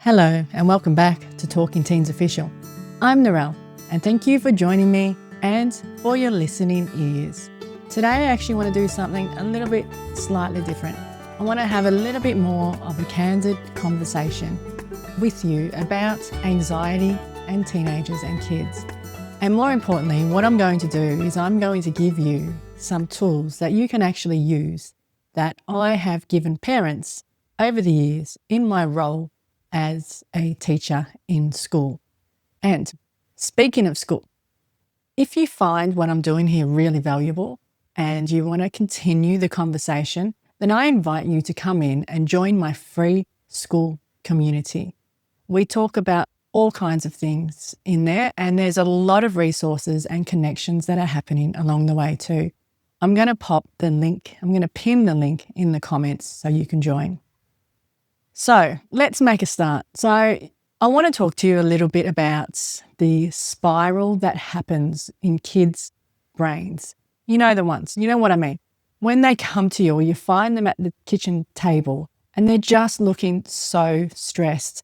Hello and welcome back to Talking Teens Official. I'm Narelle and thank you for joining me and for your listening ears. Today I actually want to do something a little bit slightly different. I want to have a little bit more of a candid conversation with you about anxiety and teenagers and kids. And more importantly, what I'm going to do is I'm going to give you some tools that you can actually use that I have given parents over the years in my role as a teacher in school. And speaking of school, if you find what I'm doing here really valuable and you want to continue the conversation, then I invite you to come in and join my free school community. We talk about all kinds of things in there, and there's a lot of resources and connections that are happening along the way too. I'm going to pin the link in the comments so you can join. So let's make a start. So I want to talk to you a little bit about the spiral that happens in kids' brains. You know the ones, you know what I mean. When they come to you or you find them at the kitchen table and they're just looking so stressed.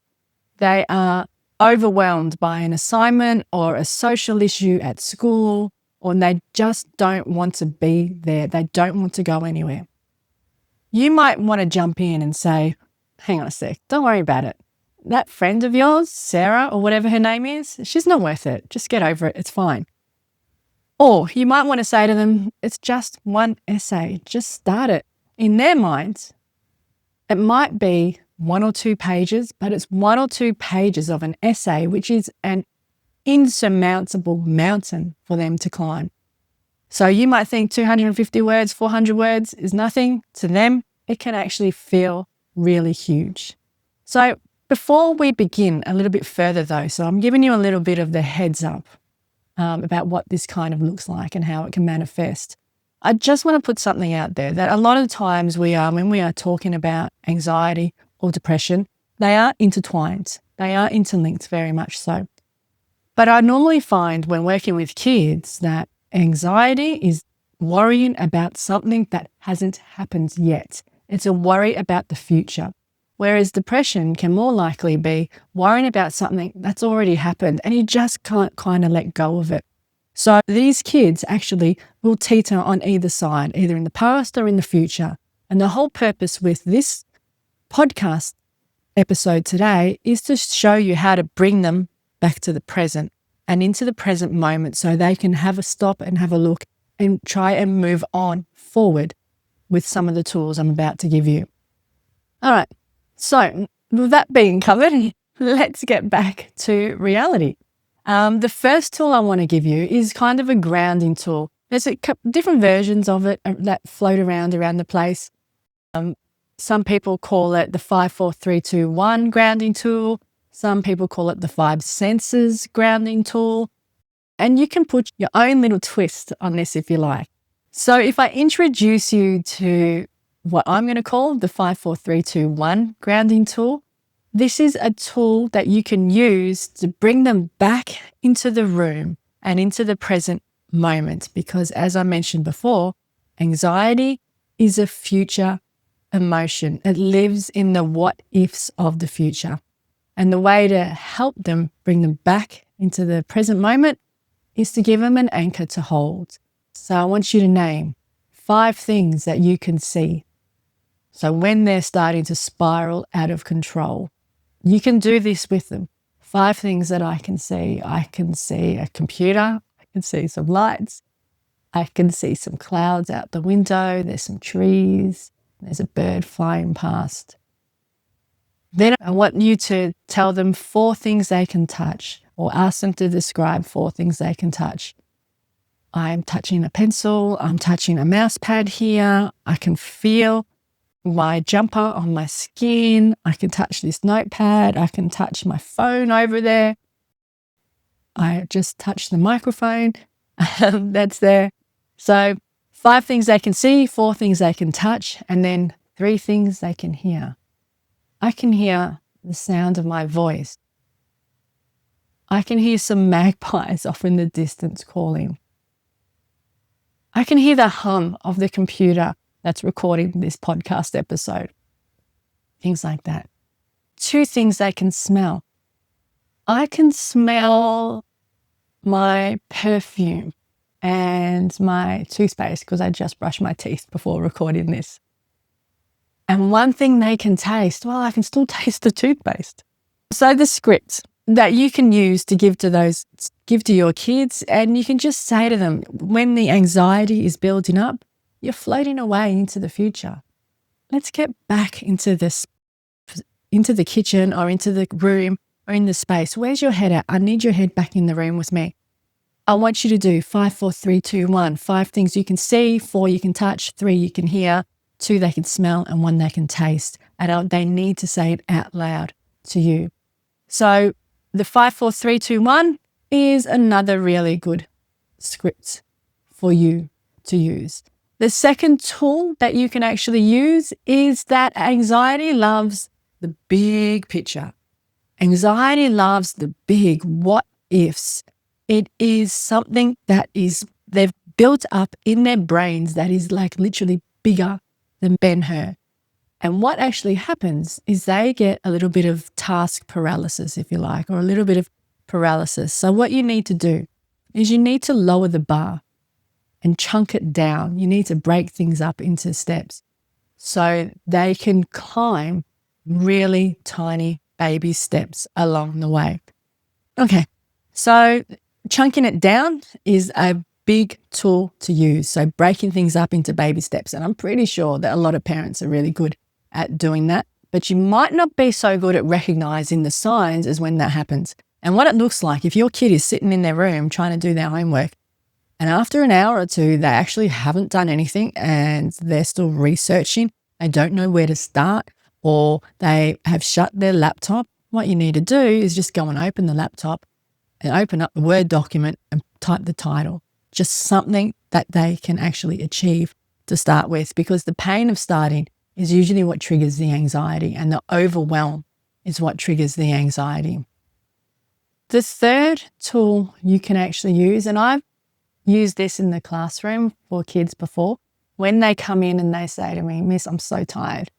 They are overwhelmed by an assignment or a social issue at school, or they just don't want to be there. They don't want to go anywhere. You might want to jump in and say, hang on a sec, don't worry about it. That friend of yours, Sarah, or whatever her name is, she's not worth it. Just get over it. It's fine. Or you might want to say to them, it's just one essay. Just start it. In their minds, it might be 1 or 2 pages, but it's 1 or 2 pages of an essay, which is an insurmountable mountain for them to climb. So you might think 250 words, 400 words is nothing. To them, it can actually feel really huge. So before we begin a little bit further though, so I'm giving you a little bit of the heads up about what this kind of looks like and how it can manifest. I just want to put something out there that a lot of times when we are talking about anxiety or depression, they are intertwined. They are interlinked very much so. But I normally find when working with kids that anxiety is worrying about something that hasn't happened yet. It's a worry about the future. Whereas depression can more likely be worrying about something that's already happened and you just can't kind of let go of it. So these kids actually will teeter on either side, either in the past or in the future. And the whole purpose with this podcast episode today is to show you how to bring them back to the present and into the present moment so they can have a stop and have a look and try and move on forward with some of the tools I'm about to give you. All right, so with that being covered, let's get back to reality. The first tool I want to give you is kind of a grounding tool. There's different versions of it that float around the place. Some people call it the 5, 4, 3, 2, 1 grounding tool. Some people call it the 5 senses grounding tool. And you can put your own little twist on this if you like. So if I introduce you to what I'm going to call the 5, 4, 3, 2, 1 grounding tool, this is a tool that you can use to bring them back into the room and into the present moment. Because as I mentioned before, anxiety is a future emotion. It lives in the what ifs of the future. And the way to help them bring them back into the present moment is to give them an anchor to hold. So I want you to name 5 things that you can see. So when they're starting to spiral out of control, you can do this with them. 5 things that I can see. I can see a computer. I can see some lights. I can see some clouds out the window. There's some trees. There's a bird flying past. Then I want you to tell them 4 things they can touch, or ask them to describe 4 things they can touch. I'm touching a pencil. I'm touching a mouse pad here. I can feel my jumper on my skin. I can touch this notepad. I can touch my phone over there. I just touched the microphone that's there. So 5 things they can see, 4 things they can touch, and then 3 things they can hear. I can hear the sound of my voice. I can hear some magpies off in the distance calling. I can hear the hum of the computer that's recording this podcast episode. Things like that. two things they can smell. I can smell my perfume and my toothpaste because I just brushed my teeth before recording this. And one thing they can taste, well, I can still taste the toothpaste. So the script that you can use to give to your kids, and you can just say to them, when the anxiety is building up, you're floating away into the future. Let's get back into the kitchen or into the room or in the space. Where's your head at? I need your head back in the room with me. I want you to do 5, 4, 3, 2, 1. 5 things you can see, 4 you can touch, 3 you can hear, 2 they can smell, and 1 they can taste. And they need to say it out loud to you. So the 5, 4, 3, 2, 1 is another really good script for you to use. The second tool that you can actually use is that anxiety loves the big picture. Anxiety loves the big what ifs. It is something that they've built up in their brains that is like literally bigger than Ben-Hur. And what actually happens is they get a little bit of task paralysis, if you like, or a little bit of paralysis. So what you need to do is you need to lower the bar and chunk it down. You need to break things up into steps so they can climb really tiny baby steps along the way. Okay, so chunking it down is a big tool to use. So breaking things up into baby steps. And I'm pretty sure that a lot of parents are really good at doing that, but you might not be so good at recognizing the signs as when that happens. And what it looks like if your kid is sitting in their room trying to do their homework, and after an hour or two, they actually haven't done anything and they're still researching, they don't know where to start, or they have shut their laptop. What you need to do is just go and open the laptop and open up the Word document and type the title, just something that they can actually achieve to start with, because the pain of starting is usually what triggers the anxiety, and the overwhelm is what triggers the anxiety. The third tool you can actually use, and I've used this in the classroom for kids before, when they come in and they say to me, "Miss, I'm so tired.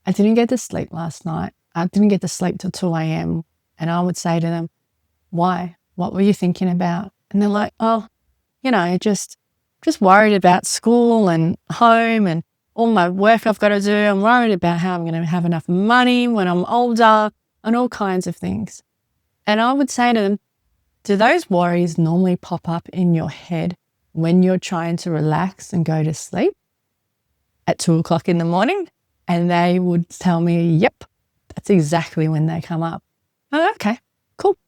I didn't get to sleep last night. I didn't get to sleep till 2 a.m. And I would say to them, "Why? What were you thinking about?" And they're like, "Oh, just worried about school and home and all my work I've got to do. I'm worried about how I'm going to have enough money when I'm older and all kinds of things." And I would say to them, do those worries normally pop up in your head when you're trying to relax and go to sleep at 2 o'clock in the morning? And they would tell me, yep, that's exactly when they come up. Oh, okay, cool.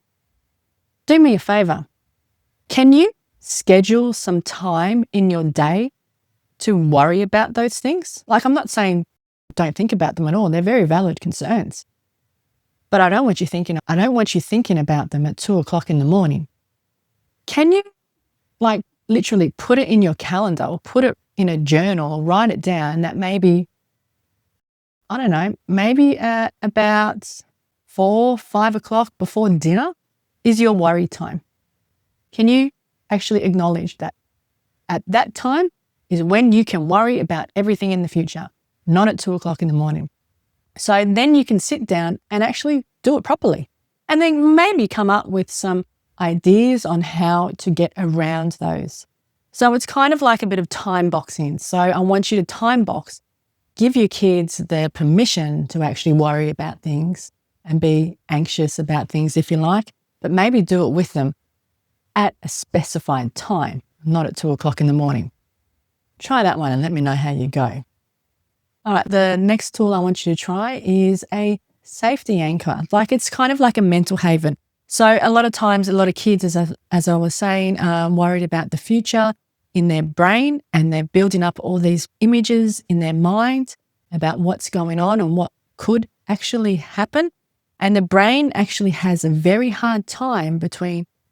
Do me a favor. Can you schedule some time in your day to worry about those things? Like, I'm not saying don't think about them at all. They're very valid concerns. But I don't want you thinking about them at 2 o'clock in the morning. Can you literally put it in your calendar or put it in a journal or write it down that maybe at about 4, 5 o'clock before dinner is your worry time? Can you actually acknowledge that at that time is when you can worry about everything in the future, not at 2 o'clock in the morning? So then you can sit down and actually do it properly, and then maybe come up with some ideas on how to get around those. So it's kind of like a bit of time boxing. So I want you to time box, give your kids the permission to actually worry about things and be anxious about things if you like, but maybe do it with them at a specified time, not at 2 o'clock in the morning. Try that one and let me know how you go. All right, the next tool I want you to try is a safety anchor. It's kind of like a mental haven. So a lot of times, a lot of kids, as I was saying, are worried about the future in their brain, and they're building up all these images in their mind about what's going on and what could actually happen. And the brain actually has a very hard time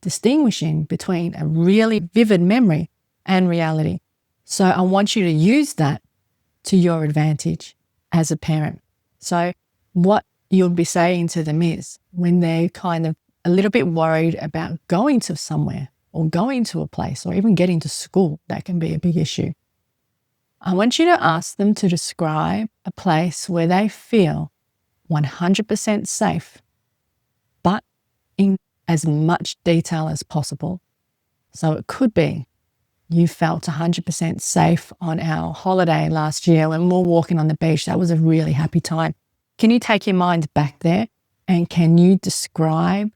distinguishing between a really vivid memory and reality. So I want you to use that to your advantage as a parent. So what you'll be saying to them is, when they're kind of a little bit worried about going to somewhere or going to a place or even getting to school, that can be a big issue. I want you to ask them to describe a place where they feel 100% safe, but in as much detail as possible. So it could be you felt 100% safe on our holiday last year when we were walking on the beach. That was a really happy time. Can you take your mind back there and can you describe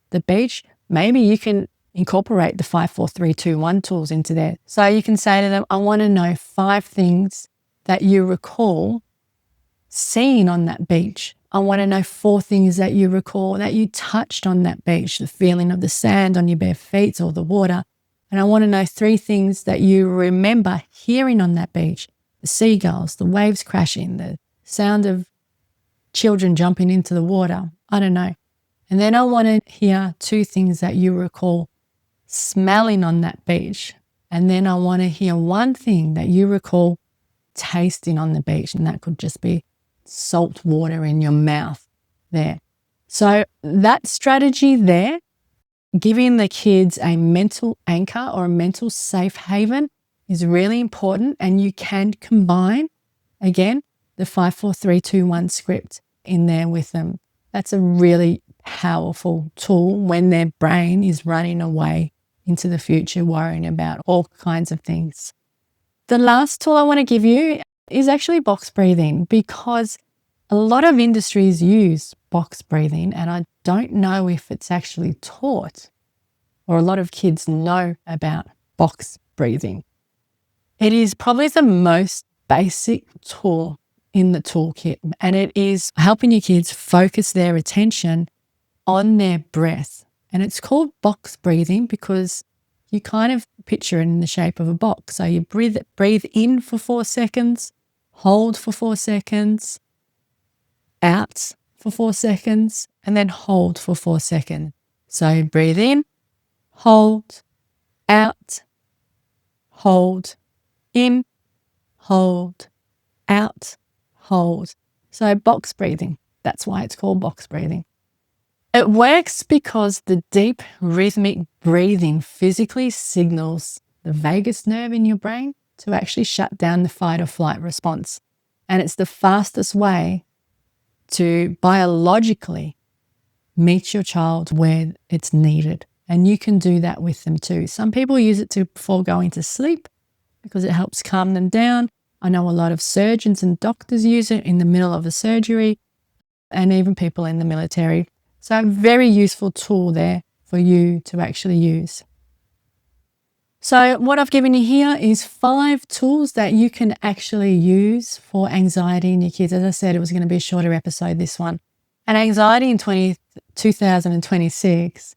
the beach? Maybe you can incorporate the 5, 4, 3, 2, 1 tools into there. So you can say to them, I want to know 5 things that you recall seeing on that beach. I want to know 4 things that you recall that you touched on that beach, the feeling of the sand on your bare feet or the water. And I want to know 3 things that you remember hearing on that beach, the seagulls, the waves crashing, the sound of children jumping into the water. I don't know. And then I want to hear 2 things that you recall smelling on that beach. And then I want to hear 1 thing that you recall tasting on the beach. And that could just be salt water in your mouth there. So that strategy there, giving the kids a mental anchor or a mental safe haven, is really important. And you can combine, again, the 5, 4, 3, 2, 1 script in there with them. That's a really powerful tool when their brain is running away into the future, worrying about all kinds of things. The last tool I want to give you is actually box breathing, because a lot of industries use box breathing and I don't know if it's actually taught or a lot of kids know about box breathing. It is probably the most basic tool in the toolkit, and it is helping your kids focus their attention on their breath. And it's called box breathing because you kind of picture it in the shape of a box. So you breathe in for 4 seconds, hold for 4 seconds, out for 4 seconds, and then hold for 4 seconds. So breathe in, hold, out, hold, in, hold, out, hold. So box breathing, that's why it's called box breathing. It works because the deep rhythmic breathing physically signals the vagus nerve in your brain to actually shut down the fight or flight response. And it's the fastest way to biologically meet your child where it's needed. And you can do that with them too. Some people use it before going to sleep because it helps calm them down. I know a lot of surgeons and doctors use it in the middle of a surgery, and even people in the military. So a very useful tool there for you to actually use. So what I've given you here is 5 tools that you can actually use for anxiety in your kids. As I said, it was going to be a shorter episode, this one. And anxiety in 2026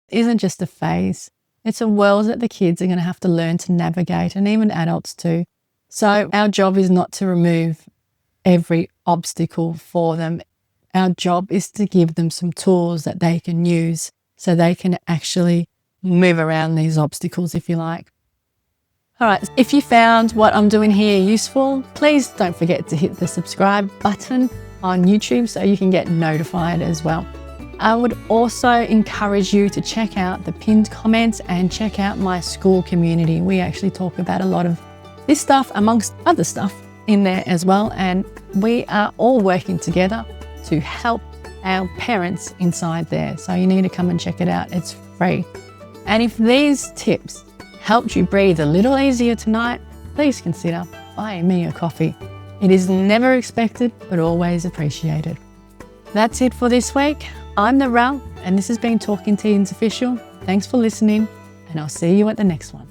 isn't just a phase. It's a world that the kids are going to have to learn to navigate, and even adults too. So our job is not to remove every obstacle for them. Our job is to give them some tools that they can use so they can actually move around these obstacles, if you like. All right, if you found what I'm doing here useful, please don't forget to hit the subscribe button on YouTube so you can get notified as well. I would also encourage you to check out the pinned comments and check out my school community. We actually talk about a lot of this stuff amongst other stuff in there as well, and we are all working together to help our parents inside there. So you need to come and check it out. It's free. And if these tips helped you breathe a little easier tonight, please consider buying me a coffee. It is never expected, but always appreciated. That's it for this week. I'm Narelle, and this has been Talking Teens Official. Thanks for listening, and I'll see you at the next one.